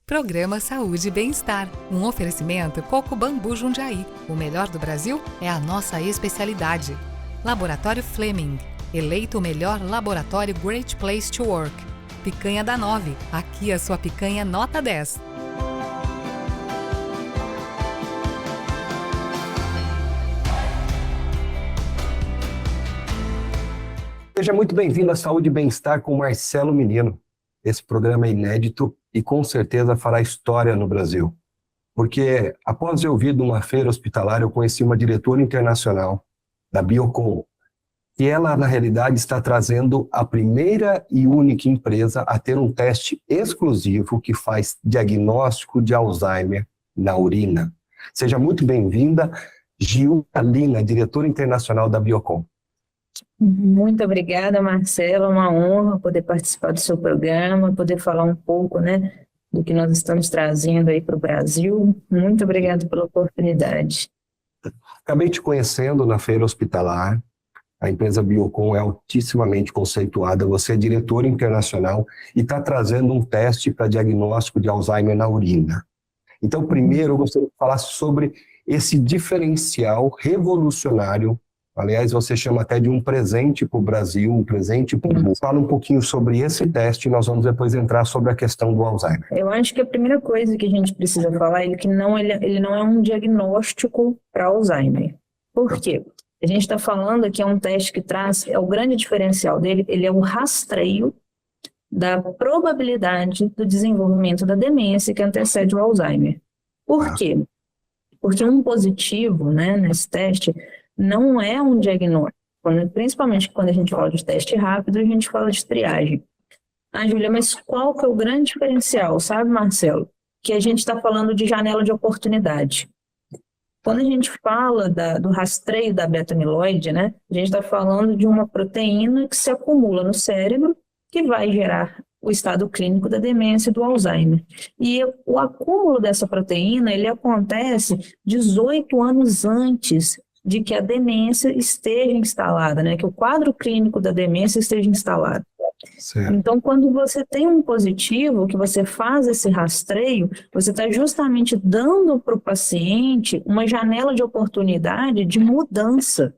Programa Saúde e Bem-Estar. Um oferecimento Coco Bambu Jundiaí. O melhor do Brasil é a nossa especialidade. Laboratório Fleming. Eleito o melhor laboratório Great Place to Work. Picanha da 9. Aqui a sua picanha nota 10. Seja muito bem-vindo à Saúde e Bem-Estar com Marcelo Menino. Esse programa é inédito e com certeza fará história no Brasil. Porque após eu vir de uma feira hospitalar, eu conheci uma diretora internacional da Biocon, e ela, na realidade, está trazendo a primeira e única empresa a ter um teste exclusivo que faz diagnóstico de Alzheimer na urina. Seja muito bem-vinda, Giulia Lina, diretora internacional da Biocon. Muito obrigada, Marcelo. É uma honra poder participar do seu programa, poder falar um pouco, do que nós estamos trazendo aí para o Brasil. Muito obrigada pela oportunidade. Acabei te conhecendo na feira hospitalar. A empresa Biocon é altissimamente conceituada. Você é diretora internacional e está trazendo um teste para diagnóstico de Alzheimer na urina. Então, primeiro, eu gostaria que falasse sobre esse diferencial revolucionário. Aliás, você chama até de um presente para o Brasil, um presente para o mundo. Fala um pouquinho sobre esse teste e nós vamos depois entrar sobre a questão do Alzheimer. Eu acho que a primeira coisa que a gente precisa falar é que ele não é um diagnóstico para Alzheimer. Por quê? A gente está falando aqui, é um teste que traz, é o grande diferencial dele, ele é o rastreio da probabilidade do desenvolvimento da demência que antecede o Alzheimer. Por quê? Porque um positivo, nesse teste, não é um diagnóstico. Principalmente quando a gente fala de teste rápido, a gente fala de triagem. Júlia, mas qual que é o grande diferencial, sabe, Marcelo? Que a gente está falando de janela de oportunidade. Quando a gente fala do rastreio da beta-amiloide, a gente está falando de uma proteína que se acumula no cérebro, que vai gerar o estado clínico da demência e do Alzheimer. E o acúmulo dessa proteína, ele acontece 18 anos antes de que a demência esteja instalada, que o quadro clínico da demência esteja instalado. Certo. Então, quando você tem um positivo, que você faz esse rastreio, você está justamente dando para o paciente uma janela de oportunidade de mudança,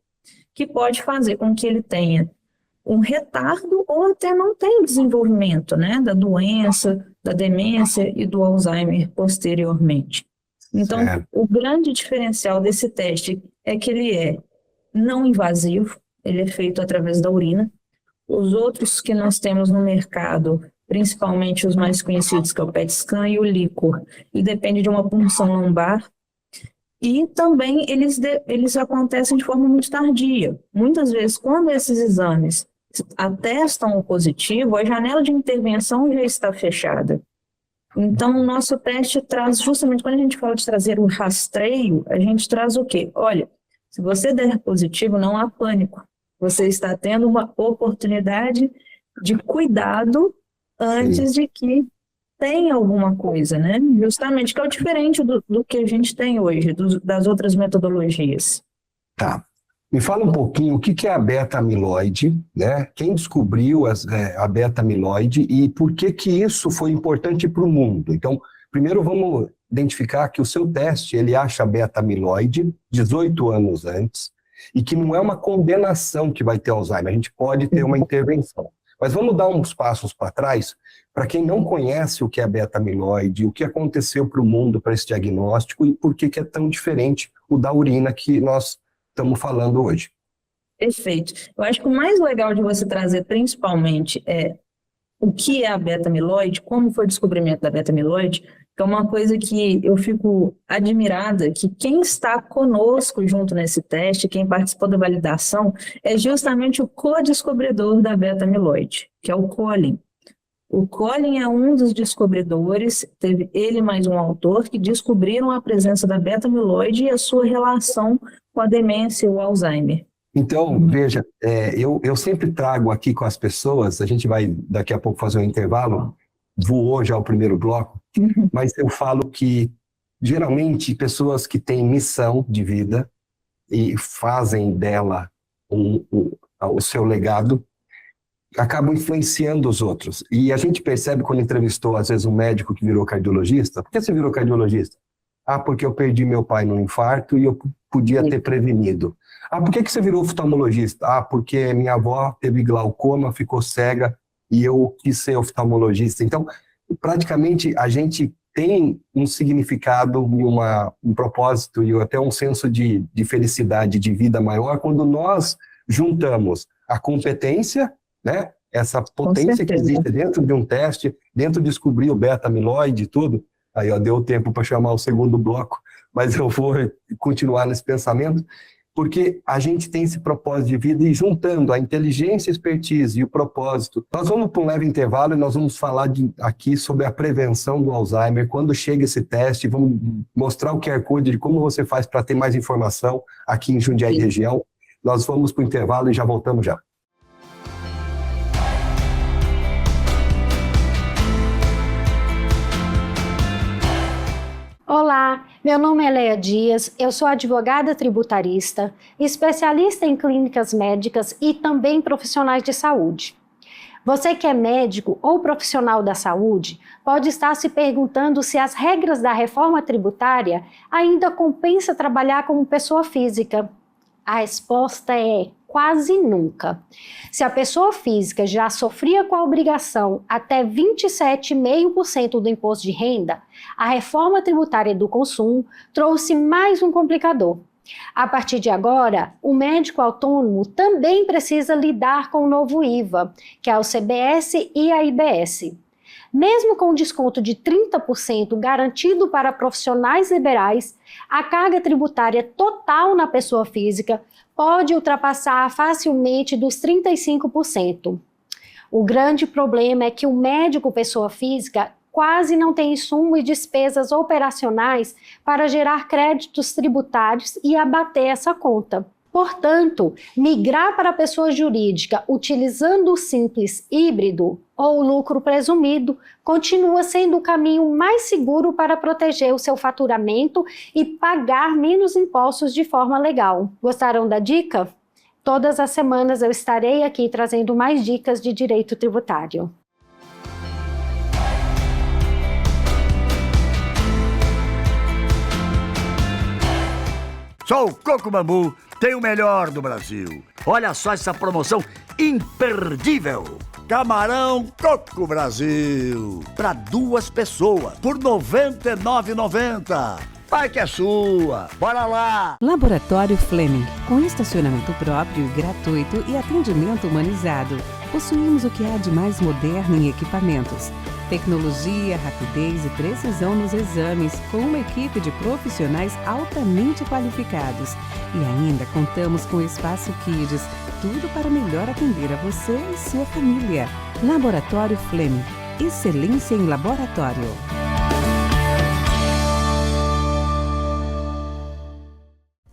que pode fazer com que ele tenha um retardo ou até não tenha desenvolvimento, da doença, da demência e do Alzheimer posteriormente. Então, o grande diferencial desse teste é que ele é não invasivo, ele é feito através da urina. Os outros que nós temos no mercado, principalmente os mais conhecidos, que é o PET scan e o líquor, ele depende de uma punção lombar. E também eles acontecem de forma muito tardia. Muitas vezes, quando esses exames atestam o positivo, a janela de intervenção já está fechada. Então, o nosso teste traz, justamente quando a gente fala de trazer um rastreio, a gente traz o quê? Olha, se você der positivo, não há pânico. Você está tendo uma oportunidade de cuidado antes de que tenha alguma coisa, Justamente, que é o diferente do que a gente tem hoje, das outras metodologias. Tá. Me fala um pouquinho o que é a beta-amiloide, Quem descobriu a beta-amiloide e por que isso foi importante para o mundo? Então, primeiro vamos identificar que o seu teste, ele acha a beta-amiloide 18 anos antes e que não é uma condenação que vai ter Alzheimer, a gente pode ter uma intervenção. Mas vamos dar uns passos para trás, para quem não conhece o que é a beta-amiloide, o que aconteceu para o mundo para esse diagnóstico e por que é tão diferente o da urina que nós estamos falando hoje. Perfeito. Eu acho que o mais legal de você trazer principalmente é o que é a beta-amiloide, como foi o descobrimento da beta-amiloide, que é uma coisa que eu fico admirada, que quem está conosco junto nesse teste, quem participou da validação, é justamente o co-descobridor da beta-amiloide, que é o Colin. O Colin é um dos descobridores, teve ele mais um autor, que descobriram a presença da beta-amiloide e a sua relação com a demência e o Alzheimer. Então, veja, eu sempre trago aqui com as pessoas, a gente vai daqui a pouco fazer um intervalo, voou já o primeiro bloco, mas eu falo que, geralmente, pessoas que têm missão de vida e fazem dela o seu legado, acabam influenciando os outros. E a gente percebe quando entrevistou, às vezes, um médico que virou cardiologista. Por que você virou cardiologista? Ah, porque eu perdi meu pai num infarto e eu podia ter prevenido. Ah, por que você virou oftalmologista? Ah, porque minha avó teve glaucoma, ficou cega e eu quis ser oftalmologista. Então, praticamente, a gente tem um significado, um propósito e até um senso de felicidade, de vida maior, quando nós juntamos a competência, né, essa potência que existe dentro de um teste, dentro de descobrir o beta-amiloide e tudo. Aí, ó, deu tempo para chamar o segundo bloco, mas eu vou continuar nesse pensamento, porque a gente tem esse propósito de vida e juntando a inteligência, a expertise e o propósito. Nós vamos para um leve intervalo e nós vamos falar aqui sobre a prevenção do Alzheimer. Quando chega esse teste, vamos mostrar o QR Code de como você faz para ter mais informação aqui em Jundiaí região. Nós vamos para o intervalo e já voltamos já. Olá, meu nome é Leia Dias, eu sou advogada tributarista, especialista em clínicas médicas e também profissionais de saúde. Você que é médico ou profissional da saúde pode estar se perguntando se as regras da reforma tributária ainda compensa trabalhar como pessoa física. A resposta é quase nunca. Se a pessoa física já sofria com a obrigação até 27,5% do imposto de renda, a reforma tributária do consumo trouxe mais um complicador. A partir de agora, o médico autônomo também precisa lidar com o novo IVA, que é o CBS e a IBS. Mesmo com desconto de 30% garantido para profissionais liberais, a carga tributária total na pessoa física pode ultrapassar facilmente dos 35%. O grande problema é que o médico pessoa física quase não tem insumo e despesas operacionais para gerar créditos tributários e abater essa conta. Portanto, migrar para a pessoa jurídica utilizando o simples híbrido ou lucro presumido continua sendo o caminho mais seguro para proteger o seu faturamento e pagar menos impostos de forma legal. Gostaram da dica? Todas as semanas eu estarei aqui trazendo mais dicas de direito tributário. Sou o Coco Bambu, tem o melhor do Brasil. Olha só essa promoção imperdível. Camarão Coco Brasil, para 2 pessoas, por R$ 99,90. Vai que é sua, bora lá! Laboratório Fleming, com estacionamento próprio e gratuito e atendimento humanizado. Possuímos o que há de mais moderno em equipamentos. Tecnologia, rapidez e precisão nos exames, com uma equipe de profissionais altamente qualificados. E ainda contamos com Espaço Kids, tudo para melhor atender a você e sua família. Laboratório Fleming, excelência em laboratório.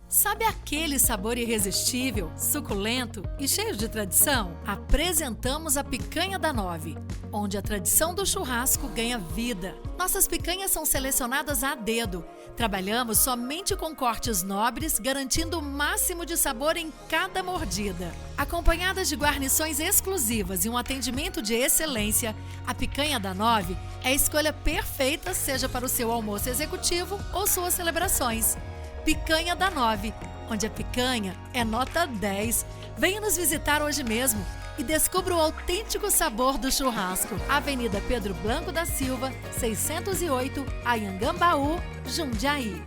Sabe aquele sabor irresistível, suculento e cheio de tradição? Apresentamos a Picanha da 9, onde a tradição do churrasco ganha vida. Nossas picanhas são selecionadas a dedo. Trabalhamos somente com cortes nobres, garantindo o máximo de sabor em cada mordida. Acompanhadas de guarnições exclusivas e um atendimento de excelência, a Picanha da 9 é a escolha perfeita, seja para o seu almoço executivo ou suas celebrações. Picanha da 9, onde a picanha é nota 10. Venha nos visitar hoje mesmo e descubra o autêntico sabor do churrasco. Avenida Pedro Blanco da Silva, 608, Anhangambaú, Jundiaí.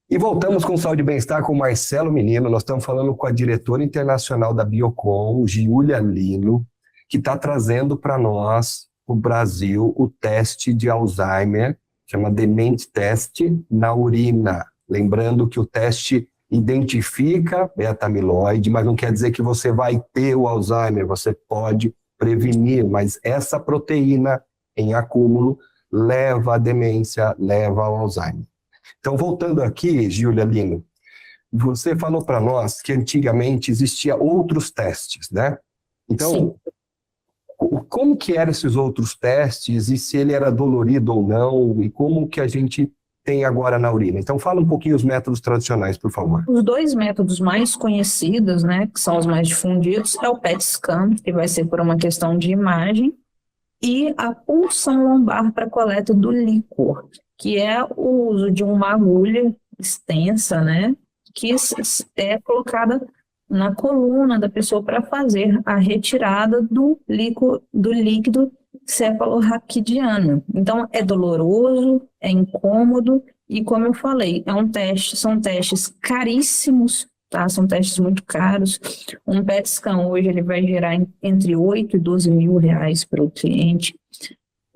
E voltamos com Saúde e Bem-Estar com o Marcelo Menino. Nós estamos falando com a diretora internacional da Biocon, Giulia Lino, que está trazendo para nós, o Brasil, o teste de Alzheimer, chama Demente Test na urina. Lembrando que o teste identifica beta-amiloide, mas não quer dizer que você vai ter o Alzheimer, você pode prevenir, mas essa proteína em acúmulo leva à demência, leva ao Alzheimer. Então, voltando aqui, Giulia Lino, você falou para nós que antigamente existia outros testes, né? Então, Como que eram esses outros testes e se ele era dolorido ou não e como que a gente tem agora na urina? Então fala um pouquinho os métodos tradicionais, por favor. Os dois métodos mais conhecidos, né, que são os mais difundidos, é o PET scan, que vai ser por uma questão de imagem, e a punção lombar para coleta do líquor, que é o uso de uma agulha extensa, né, que é colocada na coluna da pessoa para fazer a retirada do líquido cefalorraquidiano. Então, é doloroso, é incômodo e, como eu falei, são testes caríssimos, tá? São testes muito caros. Um PET scan hoje ele vai gerar entre 8 e 12 mil reais para o cliente.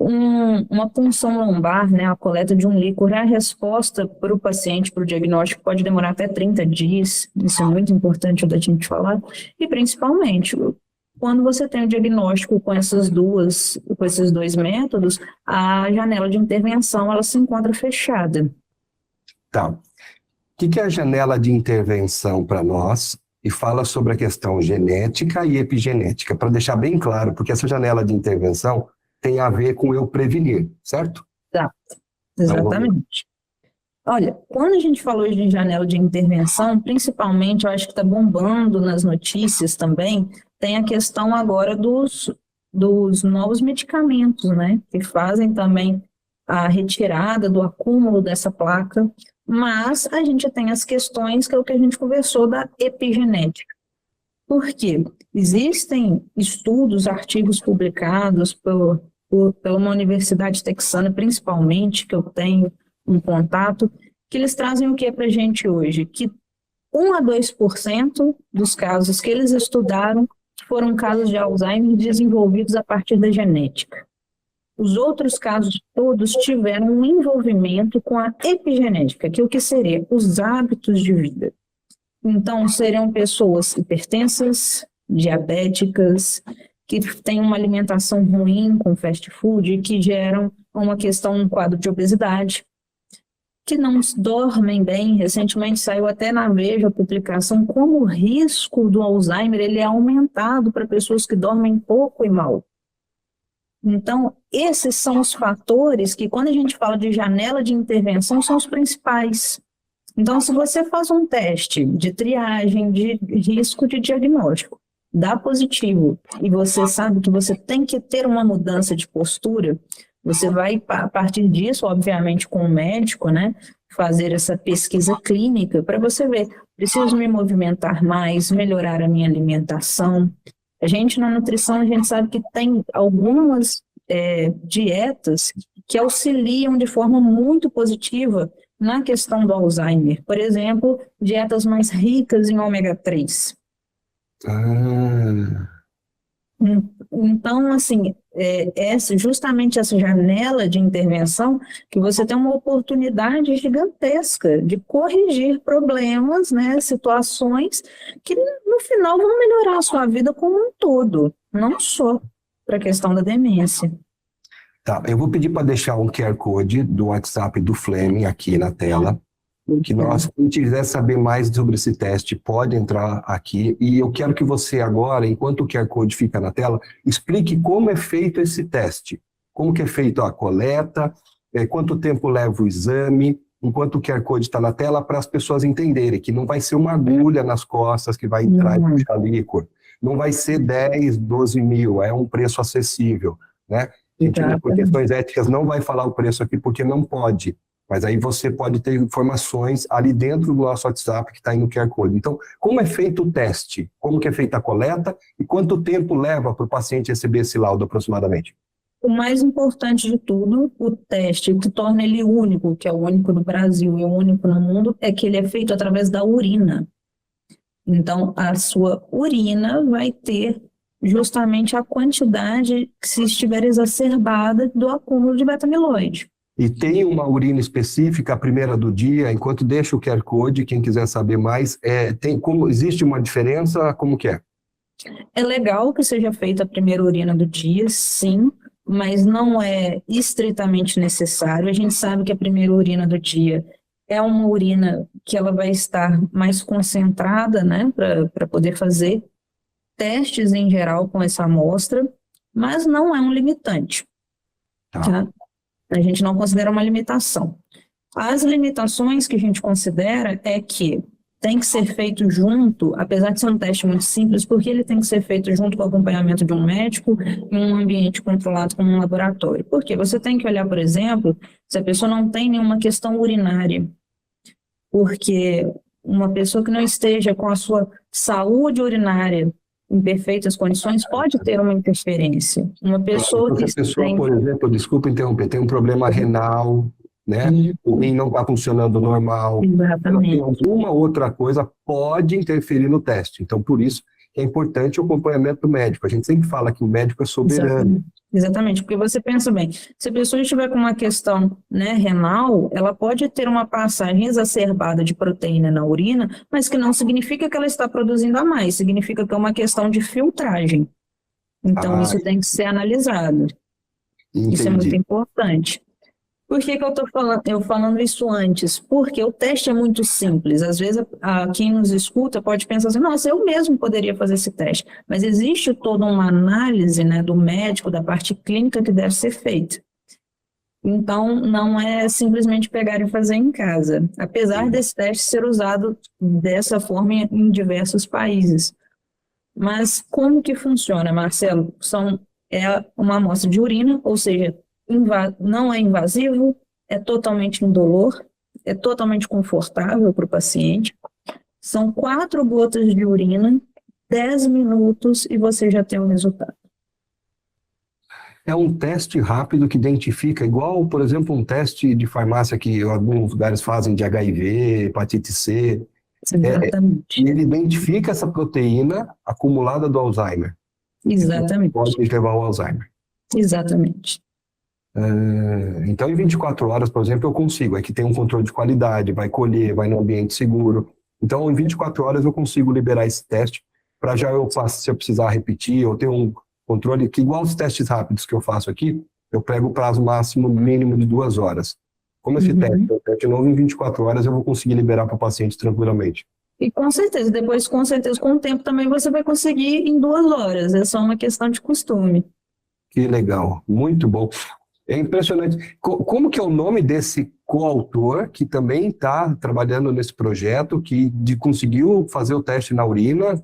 Uma punção lombar, né, a coleta de um líquor, a resposta para o paciente, para o diagnóstico, pode demorar até 30 dias, isso é muito importante da gente falar, e principalmente, quando você tem o diagnóstico com esses dois métodos, a janela de intervenção, ela se encontra fechada. Tá. O que é a janela de intervenção para nós? E fala sobre a questão genética e epigenética, para deixar bem claro, porque essa janela de intervenção tem a ver com eu prevenir, certo? Exato, exatamente. Olha, quando a gente falou de janela de intervenção, principalmente, eu acho que está bombando nas notícias também, tem a questão agora dos novos medicamentos, né? Que fazem também a retirada do acúmulo dessa placa, mas a gente tem as questões que é o que a gente conversou da epigenética. Por quê? Existem estudos, artigos publicados pela uma universidade texana, principalmente, que eu tenho um contato, que eles trazem o que para a gente hoje? Que 1 a 2% dos casos que eles estudaram foram casos de Alzheimer desenvolvidos a partir da genética. Os outros casos todos tiveram um envolvimento com a epigenética, que é o que seria? Os hábitos de vida. Então, seriam pessoas hipertensas, diabéticas, que têm uma alimentação ruim com fast food, que geram um quadro de obesidade, que não dormem bem. Recentemente saiu até na Veja a publicação como o risco do Alzheimer ele é aumentado para pessoas que dormem pouco e mal. Então, esses são os fatores que, quando a gente fala de janela de intervenção, são os principais. Então, se você faz um teste de triagem de risco de diagnóstico, dá positivo, e você sabe que você tem que ter uma mudança de postura, você vai, a partir disso, obviamente com o médico, né, fazer essa pesquisa clínica para você ver, preciso me movimentar mais, melhorar a minha alimentação. A gente, na nutrição, a gente sabe que tem algumas dietas que auxiliam de forma muito positiva na questão do Alzheimer. Por exemplo, dietas mais ricas em ômega 3. Então, assim, justamente essa janela de intervenção que você tem uma oportunidade gigantesca de corrigir problemas, né, situações que no final vão melhorar a sua vida como um todo, não só para a questão da demência. Tá, eu vou pedir para deixar um QR Code do WhatsApp do Fleming aqui na tela, que quem quiser saber mais sobre esse teste, pode entrar aqui. E eu quero que você agora, enquanto o QR Code fica na tela, explique como é feito esse teste. Como que é feito a coleta, quanto tempo leva o exame, enquanto o QR Code está na tela, para as pessoas entenderem que não vai ser uma agulha nas costas que vai entrar e puxar líquor. Não vai ser 10, 12 mil, é um preço acessível, né? A gente, por questões éticas, não vai falar o preço aqui porque não pode. Mas aí você pode ter informações ali dentro do nosso WhatsApp que está aí no QR Code. Então, como é feito o teste? Como que é feita a coleta? E quanto tempo leva para o paciente receber esse laudo aproximadamente? O mais importante de tudo, o teste, o que torna ele único, que é o único no Brasil e o único no mundo, é que ele é feito através da urina. Então, a sua urina vai ter justamente a quantidade, se estiver exacerbada, do acúmulo de beta-amiloide. E tem uma urina específica, a primeira do dia, enquanto deixa o QR Code, quem quiser saber mais, existe uma diferença, como que é? É legal que seja feita a primeira urina do dia, sim, mas não é estritamente necessário. A gente sabe que a primeira urina do dia é uma urina que ela vai estar mais concentrada, né, para poder fazer testes em geral com essa amostra, mas não é um limitante. Tá? A gente não considera uma limitação. As limitações que a gente considera é que tem que ser feito junto, apesar de ser um teste muito simples, porque ele tem que ser feito junto com o acompanhamento de um médico em um ambiente controlado como um laboratório. Por quê? Você tem que olhar, por exemplo, se a pessoa não tem nenhuma questão urinária, porque uma pessoa que não esteja com a sua saúde urinária em perfeitas condições pode ter uma interferência. Uma pessoa que Se a pessoa, tem... por exemplo, desculpa interromper, tem um problema renal, né? O rim não está funcionando normal. Exatamente. Tem alguma outra coisa pode interferir no teste. Então, por isso é importante o acompanhamento do médico. A gente sempre fala que o médico é soberano. Exatamente, porque você pensa bem, se a pessoa estiver com uma questão, né, renal, ela pode ter uma passagem exacerbada de proteína na urina, mas que não significa que ela está produzindo a mais, significa que é uma questão de filtragem. Então, isso tem que ser analisado. Entendi. Isso é muito importante. Por que eu estou falando isso antes? Porque o teste é muito simples. Às vezes, quem nos escuta pode pensar assim, nossa, eu mesmo poderia fazer esse teste. Mas existe toda uma análise, né, do médico, da parte clínica que deve ser feita. Então, não é simplesmente pegar e fazer em casa. Apesar desse teste ser usado dessa forma em diversos países. Mas como que funciona, Marcelo? É uma amostra de urina, ou seja, não é invasivo, é totalmente indolor, é totalmente confortável para o paciente. São 4 gotas de urina, 10 minutos e você já tem o resultado. É um teste rápido que identifica, igual, por exemplo, um teste de farmácia que alguns lugares fazem de HIV, hepatite C. Exatamente. Ele identifica essa proteína acumulada do Alzheimer. Exatamente. Pode levar ao Alzheimer. Exatamente. Então, em 24 horas, por exemplo, eu consigo. É que tem um controle de qualidade, vai colher, vai no ambiente seguro. Então, em 24 horas eu consigo liberar esse teste para já se eu precisar repetir, eu tenho um controle que, igual os testes rápidos que eu faço aqui, eu pego o prazo máximo mínimo de 2 horas. Como esse teste é um teste novo, em 24 horas eu vou conseguir liberar para o paciente tranquilamente. E com certeza, depois, com certeza, com o tempo também você vai conseguir em 2 horas. É só uma questão de costume. Que legal, muito bom. É impressionante. Como que é o nome desse coautor que também está trabalhando nesse projeto, que conseguiu fazer o teste na urina?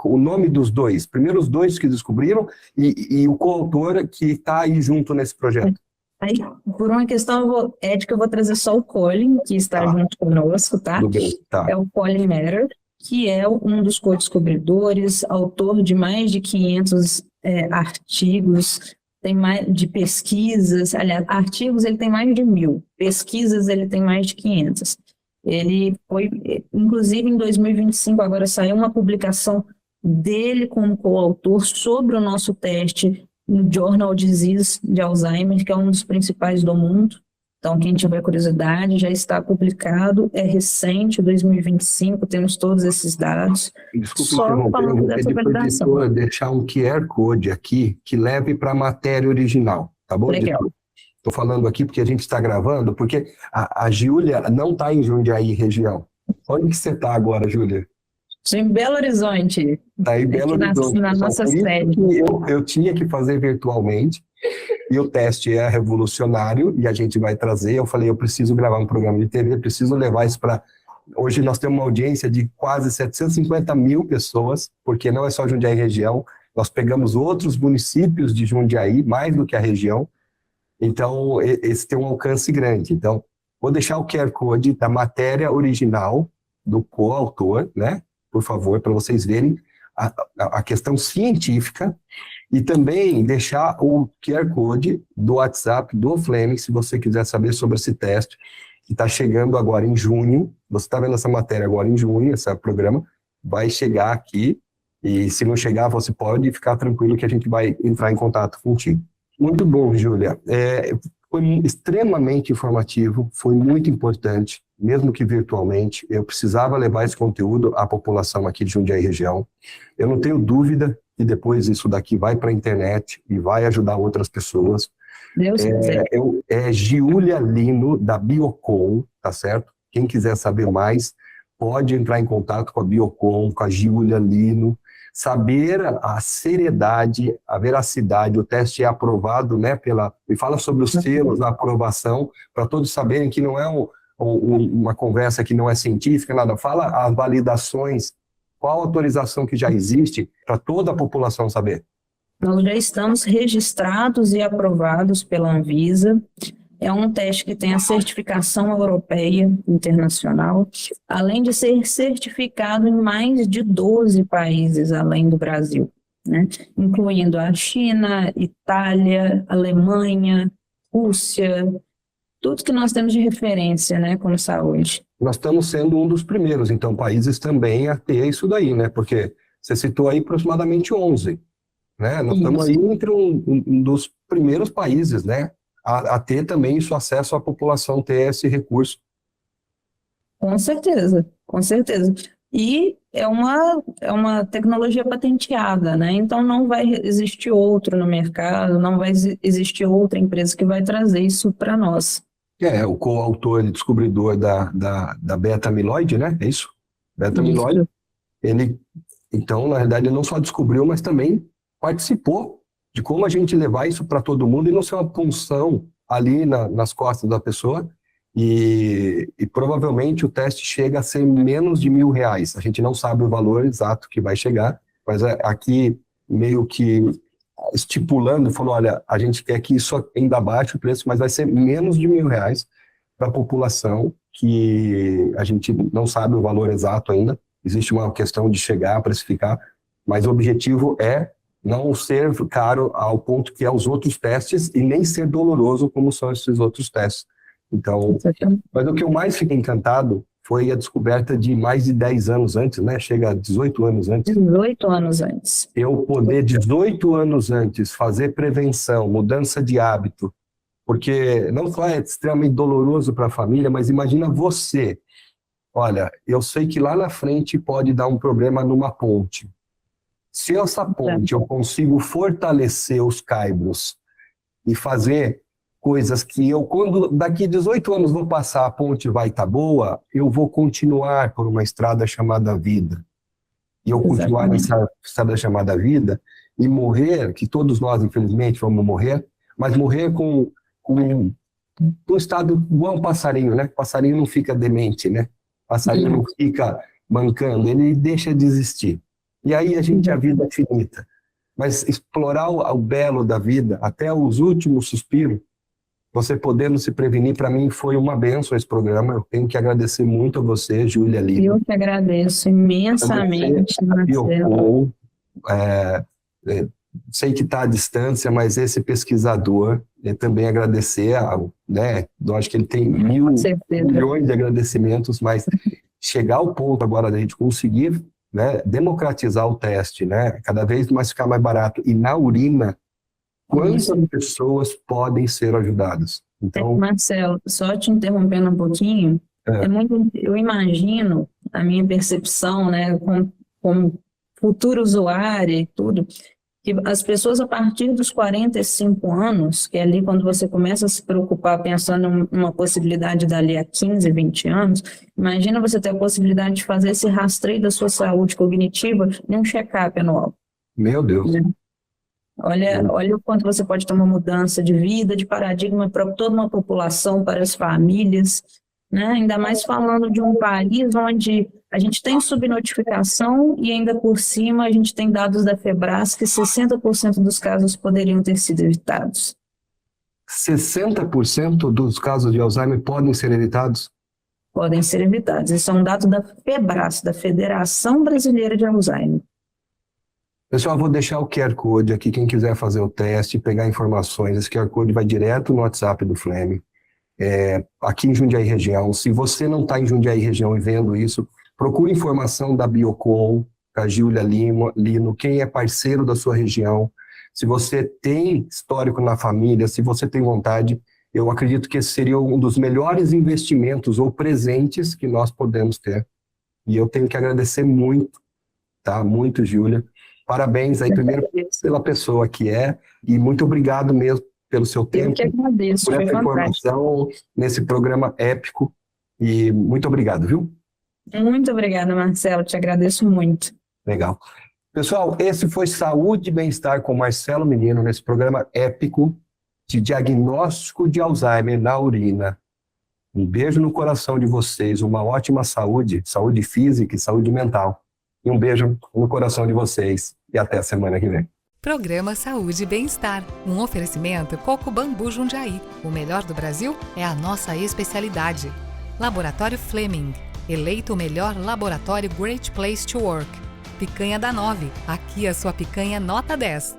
O nome dos dois. Primeiro os dois que descobriram e o coautor que está aí junto nesse projeto. Aí, por uma questão ética, eu vou trazer só o Colin, que está junto conosco, tá? Tudo bem, tá. É o Colin Metter, que é um dos co-descobridores, autor de mais de 500 artigos, tem mais de pesquisas, aliás, artigos ele tem mais de 1.000, pesquisas ele tem mais de 500. Ele foi, inclusive em 2025, agora saiu uma publicação dele como coautor sobre o nosso teste no Journal Disease de Alzheimer, que é um dos principais do mundo. Então, quem tiver curiosidade, já está publicado, é recente, 2025, temos todos esses dados. Desculpa só interromper, falando eu vou dessa pedir para o validação. editor deixar um QR Code aqui que leve para a matéria original, tá bom? Legal. Estou falando aqui porque a gente está gravando, porque a Júlia não está em Jundiaí, região. Onde que você está agora, Júlia? Estou em Belo Horizonte. Está em Belo Horizonte. Na nossa Por isso sede. que eu tinha que fazer virtualmente, e o teste é revolucionário, e a gente vai trazer. Eu falei, eu preciso gravar um programa de TV, preciso levar isso para... Hoje nós temos uma audiência de quase 750 mil pessoas, porque não é só Jundiaí região, nós pegamos outros municípios de Jundiaí, mais do que a região, então esse tem um alcance grande. Então, vou deixar o QR Code da matéria original do coautor, né? Por favor, para vocês verem a questão científica, e também deixar o QR Code do WhatsApp do Fleming, se você quiser saber sobre esse teste, que está chegando agora em junho. Você está vendo essa matéria agora em junho, esse programa vai chegar aqui, e se não chegar, você pode ficar tranquilo que a gente vai entrar em contato contigo. Muito bom, Júlia. Foi extremamente informativo, foi muito importante, mesmo que virtualmente. Eu precisava levar esse conteúdo à população aqui de Jundiaí região. Eu não tenho dúvida que depois isso daqui vai para a internet e vai ajudar outras pessoas. Deus quiser. É Giulia Lino, da Biocon, tá certo? Quem quiser saber mais, pode entrar em contato com a Biocon, com a Giulia Lino. saber a seriedade, a veracidade, o teste é aprovado, né, e fala sobre os selos da aprovação, para todos saberem que não é uma conversa que não é científica, nada, fala as validações, qual autorização que já existe, para toda a população saber. Nós já estamos registrados e aprovados pela Anvisa. É um teste que tem a certificação europeia internacional, além de ser certificado em mais de 12 países além do Brasil, né? Incluindo a China, Itália, Alemanha, Rússia, tudo que nós temos de referência, né, com saúde. Nós estamos sendo um dos primeiros, então, países também a ter isso daí, né? Porque você citou aí aproximadamente 11, né? Nós estamos aí entre um dos primeiros países, né? A ter também isso, acesso à população, ter esse recurso. Com certeza, com certeza. E é uma tecnologia patenteada, né? Então não vai existir outro no mercado, não vai existir outra empresa que vai trazer isso para nós. O coautor e descobridor da beta-amiloide, né? É isso? Beta-amiloide. Ele, então, na verdade, ele não só descobriu, mas também participou de como a gente levar isso para todo mundo e não ser uma punção ali nas costas da pessoa. E provavelmente o teste chega a ser menos de R$1.000. A gente não sabe o valor exato que vai chegar, mas aqui meio que estipulando, falou, olha, a gente quer que isso ainda baixe o preço, mas vai ser menos de R$1.000 para a população, que a gente não sabe o valor exato ainda. Existe uma questão de chegar a precificar, mas o objetivo é não ser caro ao ponto que é os outros testes e nem ser doloroso como são esses outros testes. Então, mas o que eu mais fiquei encantado foi a descoberta de mais de 10 anos antes, né? Chega a 18 anos antes. 18 anos antes. Eu poder, 18 anos antes, fazer prevenção, mudança de hábito, porque não só é extremamente doloroso para a família, mas imagina você. Olha, eu sei que lá na frente pode dar um problema numa ponte. Se essa ponte eu consigo fortalecer os caibros e fazer coisas que eu, quando daqui 18 anos vou passar, a ponte vai estar boa, eu vou continuar por uma estrada chamada vida. E eu continuar nessa estrada chamada vida e morrer, que todos nós, infelizmente, vamos morrer, mas morrer com um estado igual um passarinho, né? O passarinho não fica demente, né? O passarinho não fica mancando, ele deixa de existir. E aí a vida é finita. Mas explorar o belo da vida, até os últimos suspiros, você podendo se prevenir, para mim foi uma bênção esse programa. Eu tenho que agradecer muito a você, Júlia Lima. Eu que agradeço imensamente, Marcelo. Sei que está à distância, mas esse pesquisador, também agradecer, né? Eu acho que ele tem milhões de agradecimentos, mas chegar ao ponto agora da gente conseguir, né, democratizar o teste, né, cada vez mais ficar mais barato, e na urina, quantas pessoas podem ser ajudadas? Então, Marcelo, só te interrompendo um pouquinho, eu imagino, a minha percepção, né, como futuro usuária e tudo, que as pessoas a partir dos 45 anos, que é ali quando você começa a se preocupar pensando em uma possibilidade dali a 15, 20 anos, imagina você ter a possibilidade de fazer esse rastreio da sua saúde cognitiva num check-up anual. Meu Deus. Olha o quanto você pode ter uma mudança de vida, de paradigma para toda uma população, para as famílias, né? Ainda mais falando de um país onde a gente tem subnotificação e ainda por cima a gente tem dados da Febras que 60% dos casos poderiam ter sido evitados. 60% dos casos de Alzheimer podem ser evitados? Podem ser evitados. Esse é um dado da Febras, da Federação Brasileira de Alzheimer. Pessoal, vou deixar o QR Code aqui, quem quiser fazer o teste, pegar informações, esse QR Code vai direto no WhatsApp do Flame. Aqui em Jundiaí região, se você não está em Jundiaí região e vendo isso, procure informação da Biocon, da Júlia Lino, quem é parceiro da sua região. Se você tem histórico na família, se você tem vontade, eu acredito que esse seria um dos melhores investimentos ou presentes que nós podemos ter. E eu tenho que agradecer muito, tá? Muito, Júlia. Parabéns aí, primeiro, pela pessoa que é, e muito obrigado mesmo pelo seu tempo. Eu que agradeço, por essa informação nesse programa épico, e muito obrigado, viu? Muito obrigada, Marcelo, te agradeço muito. Legal. Pessoal, esse foi Saúde e Bem-Estar com Marcelo Menino, nesse programa épico de diagnóstico de Alzheimer na urina. Um beijo no coração de vocês, uma ótima saúde, saúde física e saúde mental. E um beijo no coração de vocês e até a semana que vem. Programa Saúde e Bem-Estar. Um oferecimento Coco Bambu Jundiaí. O melhor do Brasil é a nossa especialidade. Laboratório Fleming. Eleito o melhor laboratório Great Place to Work. Picanha da 9. Aqui a sua picanha nota 10.